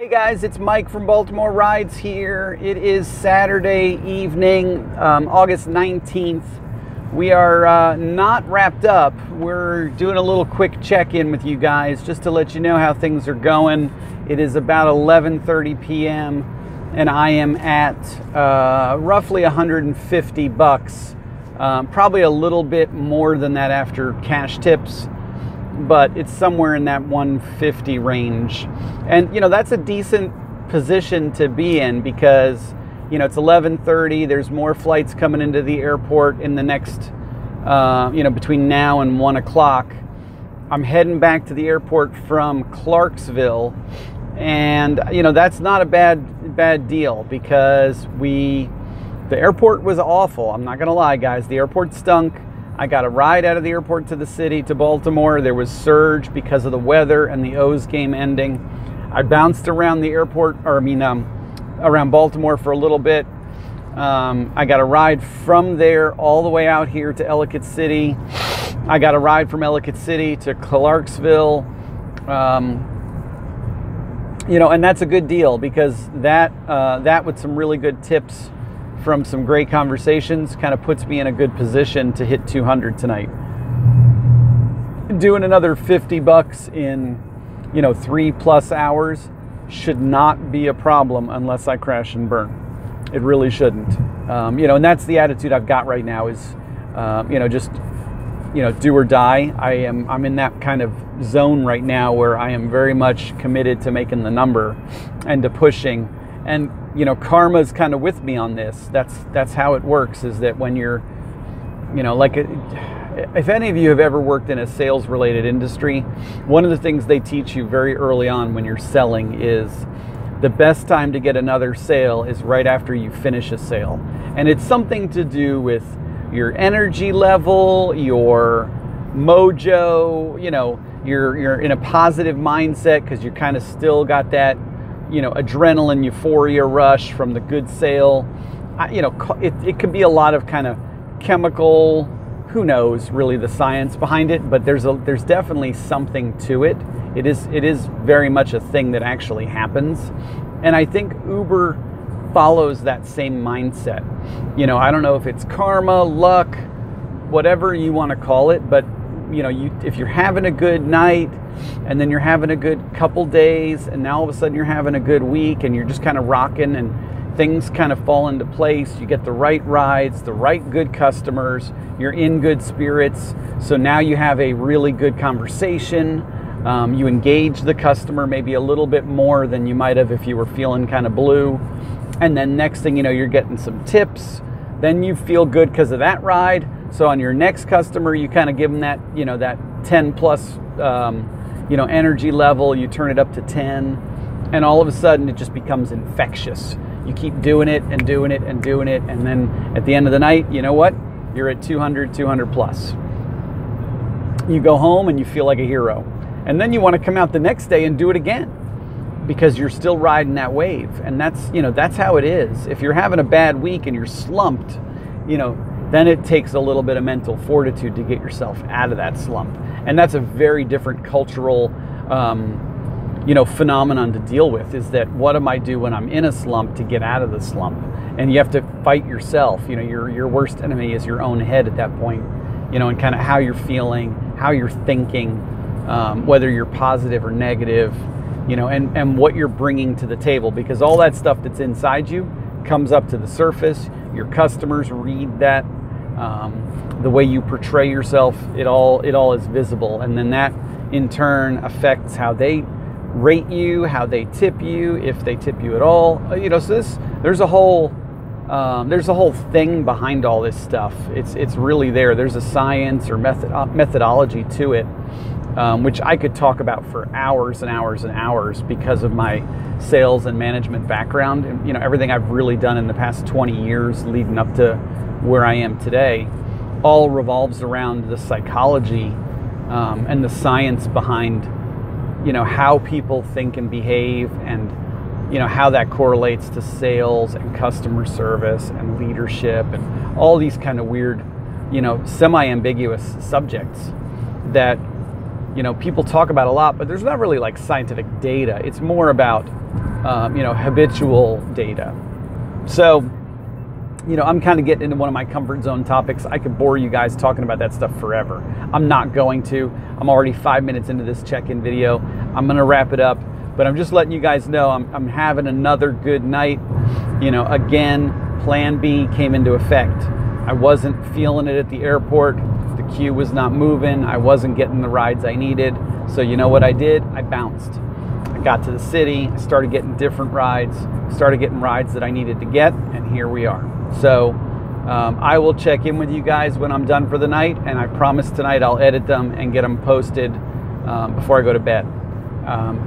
Hey guys, it's Mike from Baltimore Rides here. It is Saturday evening, August 19th. We are not wrapped up. We're doing a little quick check-in with you guys just to let you know how things are going. It is about 11:30 p.m. and I am at roughly 150 bucks. Probably a little bit more than that after cash tips, but it's somewhere in that 150 range. And that's a decent position to be in because it's 11:30. There's more flights coming into the airport in the next between now and 1 o'clock. I'm heading back to the airport from Clarksville, and that's not a bad deal because the airport was awful. I'm not gonna lie, guys. The airport stunk. I got a ride out of the airport to the city, to Baltimore. There was surge because of the weather and the O's game ending. I bounced around the airport, around Baltimore for a little bit. I got a ride from there all the way out here to Ellicott City. I got a ride from Ellicott City to Clarksville. And that's a good deal because that with some really good tips from some great conversations kind of puts me in a good position to hit 200 tonight. Doing another 50 bucks in 3+ hours should not be a problem unless I crash and burn. It really shouldn't. And that's the attitude I've got right now is just do or die. I'm in that kind of zone right now where I am very much committed to making the number and to pushing. And karma's kind of with me on this. That's how it works, is that when you're if any of you have ever worked in a sales related industry, one of the things they teach you very early on when you're selling is the best time to get another sale is right after you finish a sale. And it's something to do with your energy level, your mojo, you're in a positive mindset because you kind of still got that adrenaline euphoria rush from the good sale. It could be a lot of kind of chemical, who knows really the science behind it, but there's definitely something to it. It is very much a thing that actually happens. And I think Uber follows that same mindset. I don't know if it's karma, luck, whatever you want to call it, but if you're having a good night and then you're having a good couple days and now all of a sudden you're having a good week and you're just kind of rocking and things kind of fall into place, you get the right rides, the right good customers, you're in good spirits, so now you have a really good conversation, you engage the customer maybe a little bit more than you might have if you were feeling kind of blue, and then next thing you know, you're getting some tips, then you feel good because of that ride. So on your next customer, you kind of give them that, that 10 plus, energy level, you turn it up to 10, and all of a sudden it just becomes infectious. You keep doing it and doing it and doing it, and then at the end of the night, you know what? You're at 200 plus. You go home and you feel like a hero. And then you want to come out the next day and do it again because you're still riding that wave. And that's how it is. If you're having a bad week and you're slumped, then it takes a little bit of mental fortitude to get yourself out of that slump. And that's a very different cultural, phenomenon to deal with, is that what am I do when I'm in a slump to get out of the slump? And you have to fight yourself. Your worst enemy is your own head at that point, and kind of how you're feeling, how you're thinking, whether you're positive or negative, and what you're bringing to the table, because all that stuff that's inside you comes up to the surface. Your customers read that. The way you portray yourself, it all is visible, and then that in turn affects how they rate you, how they tip you, if they tip you at all. So there's a whole thing behind all this stuff. It's really there. There's a science or methodology to it, which I could talk about for hours and hours and hours because of my sales and management background, and everything I've really done in the past 20 years leading up to where I am today all revolves around the psychology and the science behind how people think and behave, and how that correlates to sales and customer service and leadership and all these kind of weird semi-ambiguous subjects that people talk about a lot, but there's not really like scientific data. It's more about habitual data. So, I'm kind of getting into one of my comfort zone topics. I could bore you guys talking about that stuff forever. I'm not going to. I'm already 5 minutes into this check-in video. I'm going to wrap it up, but I'm just letting you guys know I'm having another good night. Again, Plan B came into effect. I wasn't feeling it at the airport. The queue was not moving. I wasn't getting the rides I needed. So you know what I did? I bounced. I got to the city. I started getting different rides. Started getting rides that I needed to get, and here we are. So I will check in with you guys when I'm done for the night, and I promise tonight I'll edit them and get them posted before I go to bed.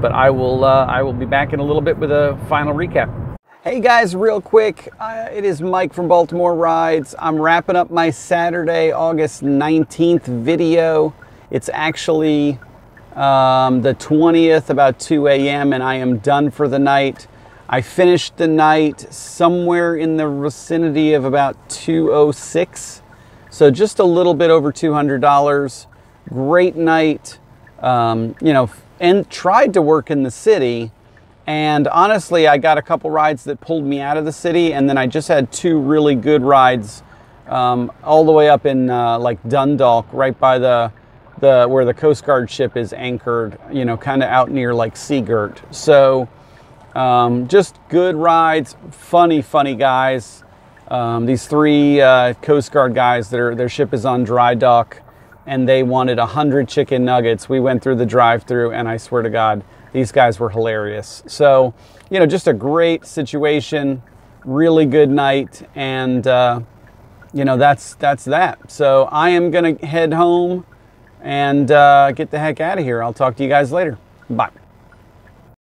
But I will be back in a little bit with a final recap. Hey guys, real quick, it is Mike from Baltimore Rides. I'm wrapping up my Saturday, August 19th video. It's actually the 20th, about 2 a.m., and I am done for the night. I finished the night somewhere in the vicinity of about $206, so just a little bit over $200. Great night, and tried to work in the city. And honestly, I got a couple rides that pulled me out of the city, and then I just had 2 really good rides all the way up in like Dundalk, right by the where the Coast Guard ship is anchored, kind of out near like Seagirt. So just good rides, funny guys. These 3 Coast Guard guys, their ship is on dry dock, and they wanted 100 chicken nuggets. We went through the drive-thru, and I swear to God, these guys were hilarious. So, just a great situation, really good night, and that's that. So I am gonna head home and get the heck out of here. I'll talk to you guys later. Bye.